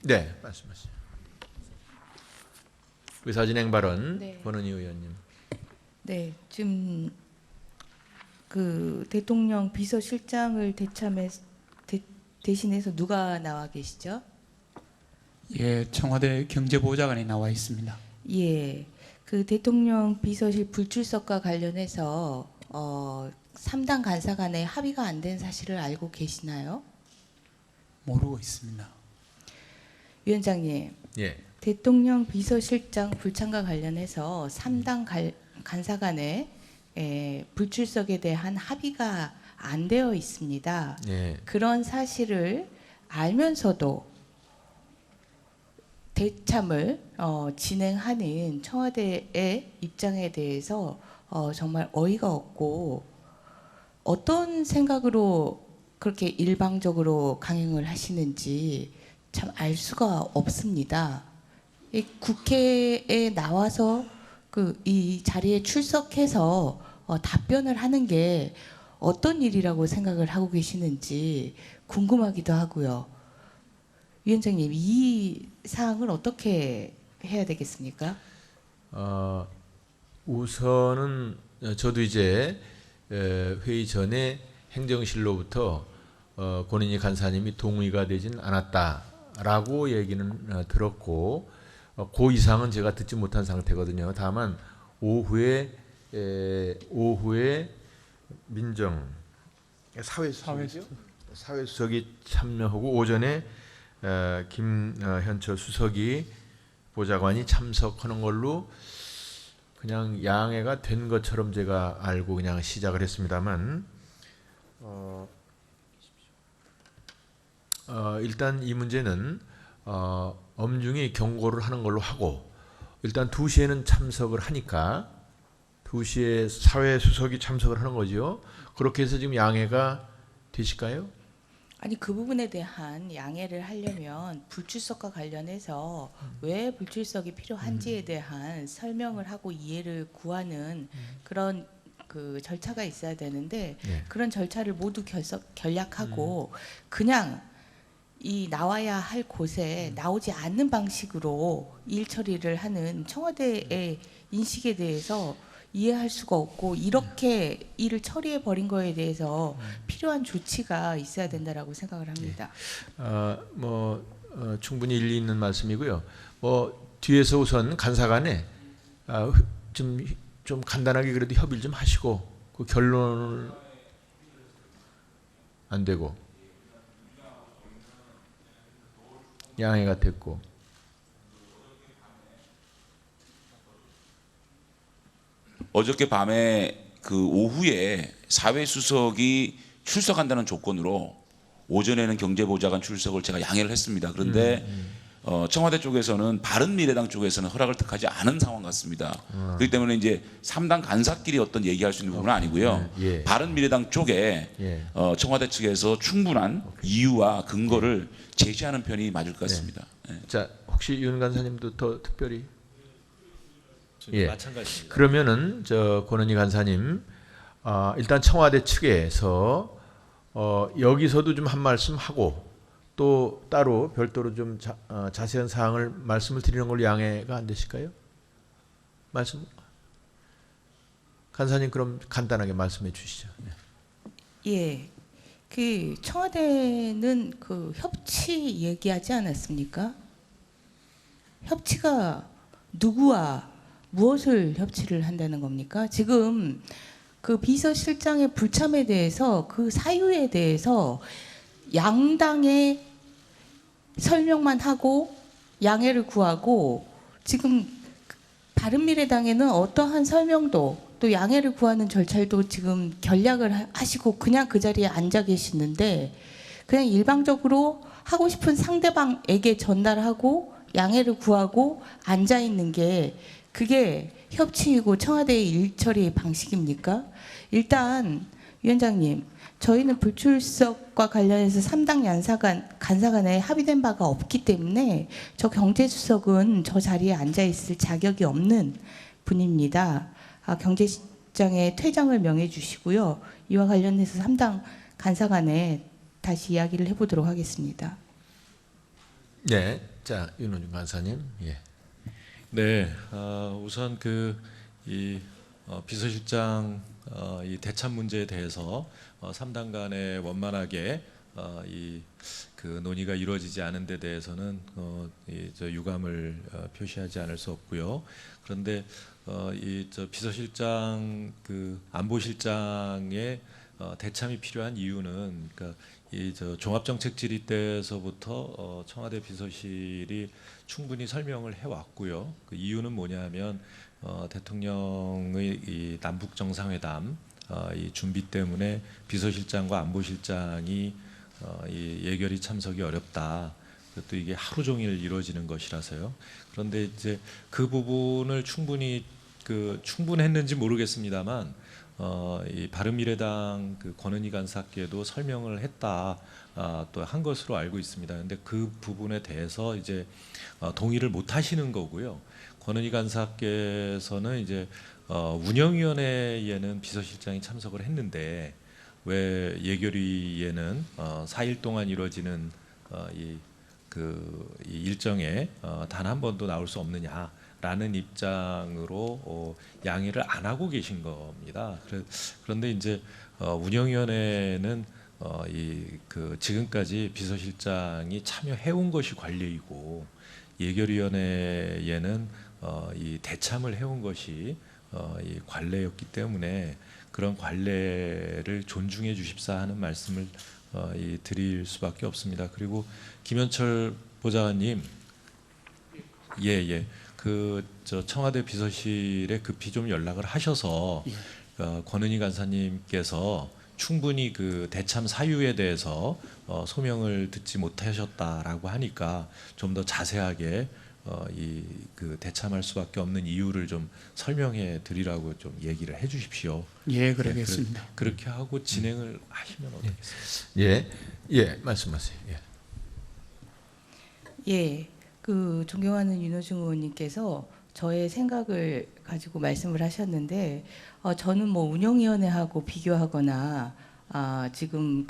네, 말씀하시죠. 의사진행 발언, 네. 권은희 의원님. 네, 지금 그 대통령 비서실장을 대신해서 누가 나와 계시죠? 예, 청와대 경제보좌관이 나와 있습니다. 예, 그 대통령 비서실 불출석과 관련해서 3당 간사 간에 합의가 안 된 사실을 알고 계시나요? 모르고 있습니다. 위원장님, 예, 대통령 비서실장 불참과 관련해서 3당 간사 간에 불출석에 대한 합의가 안 되어 있습니다. 예, 그런 사실을 알면서도 대참을 진행하는 청와대의 입장에 대해서 정말 어이가 없고, 어떤 생각으로 그렇게 일방적으로 강행을 하시는지 참 알 수가 없습니다. 이 국회에 나와서 이 자리에 출석해서 답변을 하는 게 어떤 일이라고 생각을 하고 계시는지 궁금하기도 하고요. 위원장님, 이 사항을 어떻게 해야 되겠습니까? 우선은 저도 이제 회의 전에 행정실로부터 권은희 간사님이 동의가 되진 않았다라고 얘기는 들었고, 그 이상은 제가 듣지 못한 상태거든요. 다만 오후에 민정 사회수석이 참여하고 오전에 김현철 수석이 보좌관이 참석하는 걸로 그냥 양해가 된 것처럼 제가 알고 그냥 시작을 했습니다만, 일단 이 문제는 엄중히 경고를 하는 걸로 하고, 일단 2시에는 참석을 하니까 2시에 사회수석이 참석을 하는 거죠. 그렇게 해서 지금 양해가 되실까요? 아니, 그 부분에 대한 양해를 하려면 불출석과 관련해서 왜 불출석이 필요한지에 대한 설명을 하고 이해를 구하는 그런 그 절차가 있어야 되는데, 네. 그런 절차를 모두 결약하고 그냥 이 나와야 할 곳에 나오지 않는 방식으로 일 처리를 하는 청와대의 인식에 대해서 이해할 수가 없고, 이렇게 일을 처리해 버린 거에 대해서 필요한 조치가 있어야 된다라고 생각을 합니다. 충분히 일리 있는 말씀이고요. 뒤에서 우선 간사간에 좀 간단하게 그래도 협의를 좀 하시고, 그 결론을 안 되고 양해가 됐고, 어저께 밤에 그 오후에 사회수석이 출석한다는 조건으로 오전에는 경제보좌관 출석을 제가 양해를 했습니다. 그런데 청와대 쪽에서는 바른미래당 쪽에서는 허락을 택하지 않은 상황 같습니다. 그렇기 때문에 이제 3당 간사끼리 어떤 얘기할 수 있는 부분은 아니고요. 예. 바른미래당 쪽에 예. 청와대 측에서 충분한 이유와 근거를 제시하는 편이 맞을 것 같습니다. 예. 자, 혹시 윤 간사님도 더 특별히? 예. 마찬가지입니다. 그러면은 권은희 간사님, 일단 청와대 측에서 여기서도 좀 한 말씀 하고, 또 따로 별도로 좀 자세한 사항을 말씀을 드리는 걸로 양해가 안 되실까요? 말씀 간사님 그럼 간단하게 말씀해 주시죠. 네. 예, 그 청와대는 그 협치 얘기하지 않았습니까? 협치가 누구와 무엇을 협치를 한다는 겁니까? 지금 그 비서실장의 불참에 대해서 그 사유에 대해서 양당의 설명만 하고 양해를 구하고, 지금 바른미래당에는 어떠한 설명도 또 양해를 구하는 절차도 지금 결략을 하시고 그냥 그 자리에 앉아 계시는데, 그냥 일방적으로 하고 싶은 상대방에게 전달하고 양해를 구하고 앉아 있는 게 그게 협치이고 청와대의 일처리 방식입니까? 일단 위원장님, 저희는 불출석과 관련해서 3당 간사 간에 합의된 바가 없기 때문에 저 경제수석은 저 자리에 앉아 있을 자격이 없는 분입니다. 경제실장의 퇴장을 명해 주시고요. 이와 관련해서 3당 간사 간에 다시 이야기를 해보도록 하겠습니다. 네. 자, 윤호중 간사님. 예. 네, 우선 비서실장 이 대참 문제에 대해서 3당 간에 원만하게 논의가 이루어지지 않은 데 대해서는 유감을 표시하지 않을 수 없고요. 그런데 비서실장 안보실장의 대참이 필요한 이유는 종합정책 질의 때에서부터 청와대 비서실이 충분히 설명을 해왔고요. 그 이유는 뭐냐면 대통령의 이 남북 정상회담 이 준비 때문에 비서실장과 안보실장이 이 예결위 참석이 어렵다. 또 이게 하루 종일 이루어지는 것이라서요. 그런데 이제 그 부분을 충분했는지 모르겠습니다만 이 바른미래당 권은희 간사께도 설명을 했다. 또 한 것으로 알고 있습니다. 그런데 그 부분에 대해서 이제 동의를 못 하시는 거고요. 권은희 간사께서는 이제 운영위원회에는 비서실장이 참석을 했는데 왜 예결위에는 4일 동안 이루어지는 이 일정에 단 한 번도 나올 수 없느냐라는 입장으로 양해를 안 하고 계신 겁니다. 그런데 이제 운영위원회는 지금까지 비서실장이 참여해온 것이 관례이고 예결위원회에는 이 대참을 해온 것이 이 관례였기 때문에 그런 관례를 존중해 주십사 하는 말씀을 드릴 수밖에 없습니다. 그리고 김현철 보좌관님, 청와대 비서실에 급히 좀 연락을 하셔서 권은희 간사님께서 충분히 대참 사유에 대해서 소명을 듣지 못하셨다라고 하니까 좀 더 자세하게 대참할 수밖에 없는 이유를 좀 설명해 드리라고 좀 얘기를 해주십시오. 예, 그러겠습니다. 그렇게 하고 진행을 하시면 어떻겠습니까? 예, 말씀하세요. 예, 존경하는 윤호중 의원님께서 저의 생각을 가지고 말씀을 하셨는데 저는 뭐 운영위원회하고 비교하거나 지금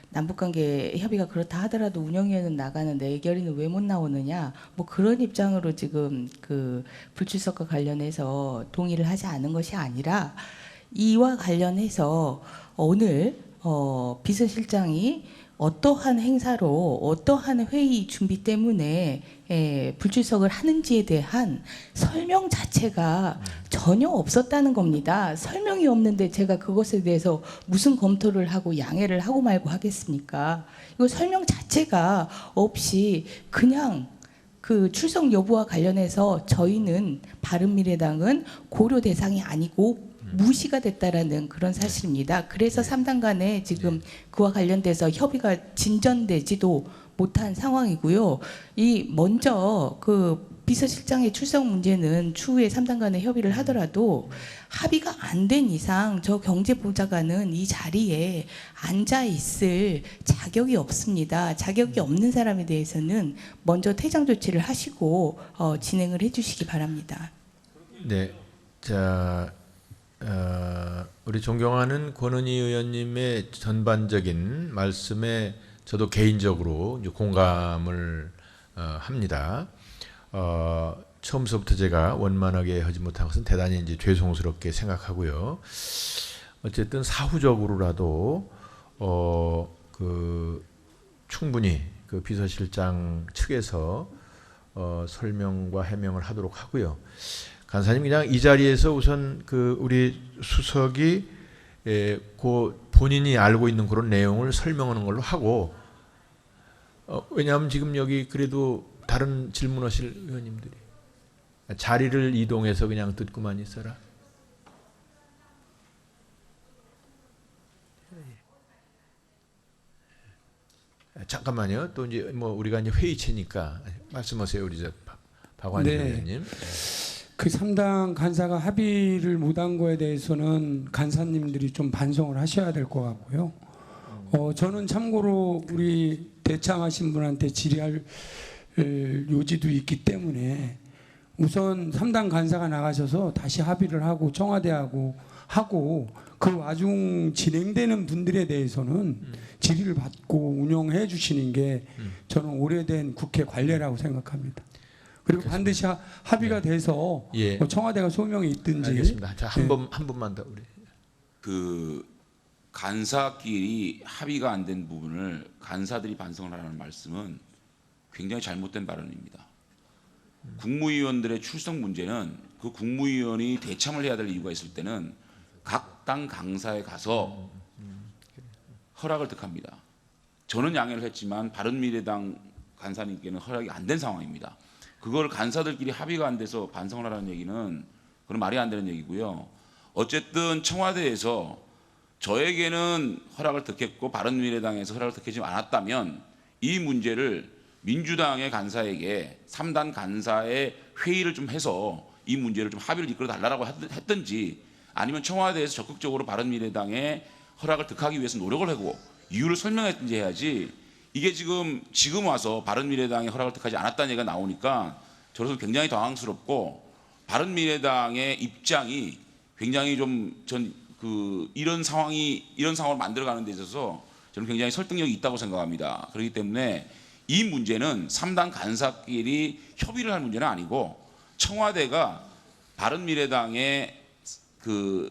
남북관계 협의가 그렇다 하더라도 운영위원회는 나가는데 예결위는 왜 못 나오느냐 뭐 그런 입장으로 지금 불출석과 관련해서 동의를 하지 않은 것이 아니라 이와 관련해서 오늘 비서실장이 어떠한 행사로 어떠한 회의 준비 때문에 불출석을 하는지에 대한 설명 자체가 전혀 없었다는 겁니다. 설명이 없는데 제가 그것에 대해서 무슨 검토를 하고 양해를 하고 말고 하겠습니까? 이거 설명 자체가 없이 그냥 출석 여부와 관련해서 저희는 바른미래당은 고려 대상이 아니고 무시가 됐다라는 그런 사실입니다. 그래서 3당 간에 지금 그와 관련돼서 협의가 진전되지도 못한 상황이고요. 먼저 비서실장의 출석 문제는 추후에 3당 간에 협의를 하더라도 합의가 안 된 이상 저 경제보좌관은 이 자리에 앉아 있을 자격이 없습니다. 자격이 없는 사람에 대해서는 먼저 퇴장 조치를 하시고 진행을 해주시기 바랍니다. 네, 자. 우리 존경하는 권은희 의원님의 전반적인 말씀에 저도 개인적으로 이제 공감을 합니다. 처음서부터 제가 원만하게 하지 못한 것은 대단히 이제 죄송스럽게 생각하고요. 어쨌든 사후적으로라도 충분히 비서실장 측에서 설명과 해명을 하도록 하고요. 간사님 그냥 이 자리에서 우선 우리 수석이 본인이 알고 있는 그런 내용을 설명하는 걸로 하고 왜냐하면 지금 여기 그래도 다른 질문하실 의원님들이 자리를 이동해서 그냥 듣고만 있어라. 잠깐만요. 또 이제 우리가 이제 회의체니까 말씀하세요, 우리 박완희 의원님. 3당 간사가 합의를 못한 거에 대해서는 간사님들이 좀 반성을 하셔야 될 것 같고요. 저는 참고로 우리 대참하신 분한테 질의할 요지도 있기 때문에 우선 3당 간사가 나가셔서 다시 합의를 하고 청와대하고 하고 그 와중 진행되는 분들에 대해서는 질의를 받고 운영해 주시는 게 저는 오래된 국회 관례라고 생각합니다. 그리고 반드시 합의가 돼서 예. 뭐 청와대가 소명이 있든지. 알겠습니다. 자, 네. 한 번만 더 우리. 그 간사끼리 합의가 안 된 부분을 간사들이 반성을 하라는 말씀은 굉장히 잘못된 발언입니다. 국무위원들의 출석 문제는 그 국무위원이 대참을 해야 될 이유가 있을 때는 각 당 강사에 가서 허락을 득합니다. 저는 양해를 했지만 바른미래당 간사님께는 허락이 안 된 상황입니다. 그걸 간사들끼리 합의가 안 돼서 반성을 하라는 얘기는 그건 말이 안 되는 얘기고요. 어쨌든 청와대에서 저에게는 허락을 득했고 바른미래당에서 허락을 득하지 않았다면 이 문제를 민주당의 간사에게 3단 간사의 회의를 좀 해서 이 문제를 좀 합의를 이끌어 달라고 했든지 아니면 청와대에서 적극적으로 바른미래당의 허락을 득하기 위해서 노력을 하고 이유를 설명했든지 해야지 이게 지금 와서 바른미래당의 허락을 득하지 않았다는 얘기가 나오니까 저로서 굉장히 당황스럽고 바른미래당의 입장이 굉장히 이런 상황을 만들어가는 데 있어서 저는 굉장히 설득력이 있다고 생각합니다. 그렇기 때문에 이 문제는 3당 간사끼리 협의를 할 문제는 아니고 청와대가 바른미래당의 그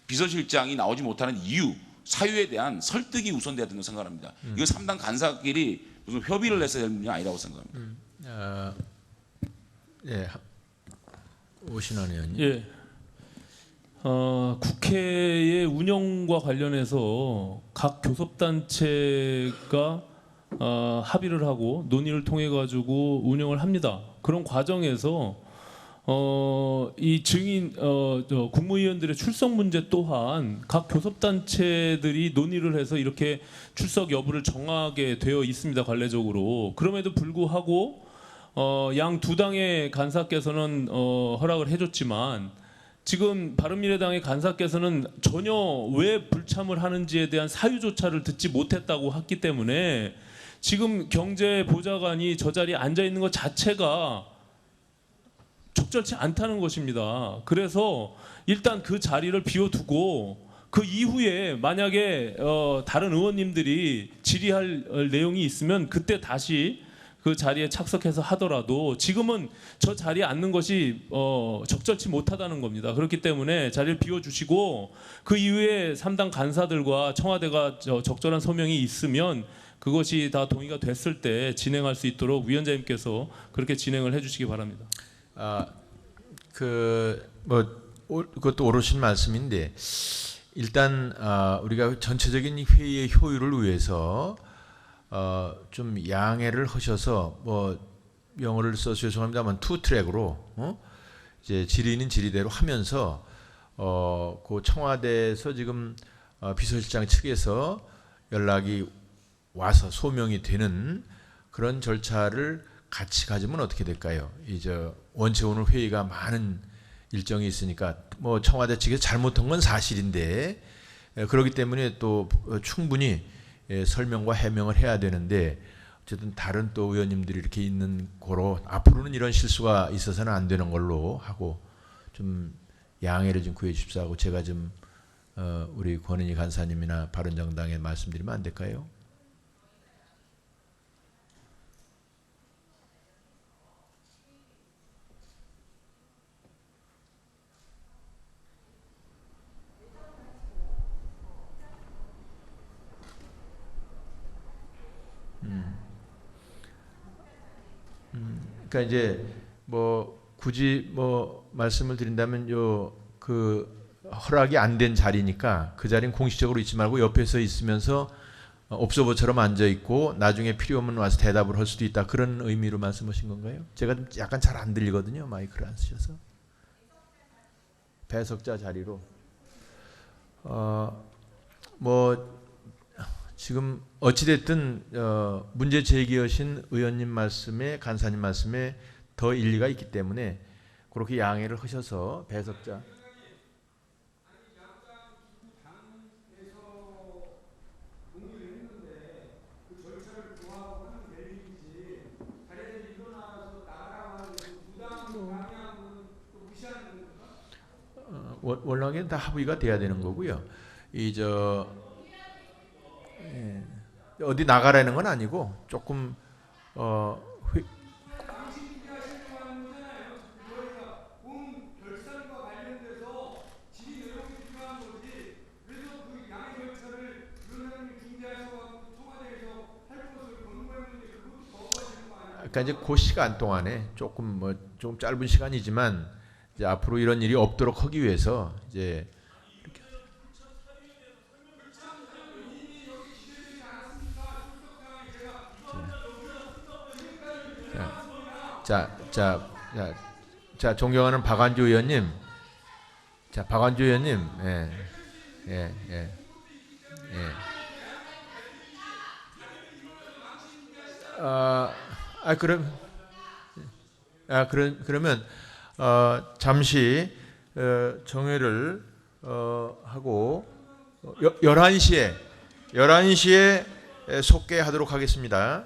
비서실장이 나오지 못하는 이유, 사유에 대한 설득이 우선돼야 된다고 생각합니다. 이건 3당 간사끼리 무슨 협의를 해서 될 문제가 아니라고 생각합니다. 예. 오신환 의원님. 예. 국회의 운영과 관련해서 각 교섭단체가 합의를 하고 논의를 통해 가지고 운영을 합니다. 그런 과정에서 이 국무위원들의 출석 문제 또한 각 교섭단체들이 논의를 해서 이렇게 출석 여부를 정하게 되어 있습니다. 관례적으로. 그럼에도 불구하고 양 두 당의 간사께서는 허락을 해줬지만 지금 바른미래당의 간사께서는 전혀 왜 불참을 하는지에 대한 사유조차를 듣지 못했다고 했기 때문에 지금 경제보좌관이 저 자리에 앉아 있는 것 자체가 적절치 않다는 것입니다. 그래서 일단 그 자리를 비워두고 그 이후에 만약에 다른 의원님들이 질의할 내용이 있으면 그때 다시 그 자리에 착석해서 하더라도 지금은 저 자리에 앉는 것이 적절치 못하다는 겁니다. 그렇기 때문에 자리를 비워주시고 그 이후에 3당 간사들과 청와대가 적절한 소명이 있으면 그것이 다 동의가 됐을 때 진행할 수 있도록 위원장님께서 그렇게 진행을 해주시기 바랍니다. 그것도 옳으신 말씀인데 일단 우리가 전체적인 회의의 효율을 위해서 좀 양해를 하셔서 뭐 영어를 써서 죄송합니다만 투 트랙으로 이제 질의는 질의대로 하면서 그 청와대에서 지금 비서실장 측에서 연락이 와서 소명이 되는 그런 절차를 같이 가지면 어떻게 될까요? 이제 원체 오늘 회의가 많은 일정이 있으니까 뭐 청와대 측에서 잘못한 건 사실인데 그렇기 때문에 또 충분히 설명과 해명을 해야 되는데 어쨌든 다른 또 의원님들이 이렇게 있는 거로 앞으로는 이런 실수가 있어서는 안 되는 걸로 하고 좀 양해를 좀 구해 주십사 하고 제가 좀 우리 권은희 간사님이나 바른정당에 말씀드리면 안 될까요? 그러니까 이제 뭐 굳이 뭐 말씀을 드린다면 그 허락이 안 된 자리니까 그 자리는 공식적으로 있지 말고 옆에서 있으면서 옵서버처럼 앉아 있고 나중에 필요하면 와서 대답을 할 수도 있다 그런 의미로 말씀하신 건가요? 제가 좀 약간 잘 안 들리거든요. 마이크를 안 쓰셔서. 배석자 자리로. 뭐 지금 어찌됐든 문제 제기하신 의원님 말씀에 간사님 말씀에 더 일리가 있기 때문에 그렇게 양해를 하셔서 배석자 월락에는 다 합의가 돼야 되는 거고요. 어디 나가라는 건 아니고 조금 그러니까 이제 그 시간 동안에 조금 짧은 시간이지만 이제 앞으로 이런 일이 없도록 하기 위해서 이제 자, 존경하는 박완주 의원님, 자, 박완주 의원님, 그러면 잠시 정회를 하고 11시에 속개하도록 하겠습니다.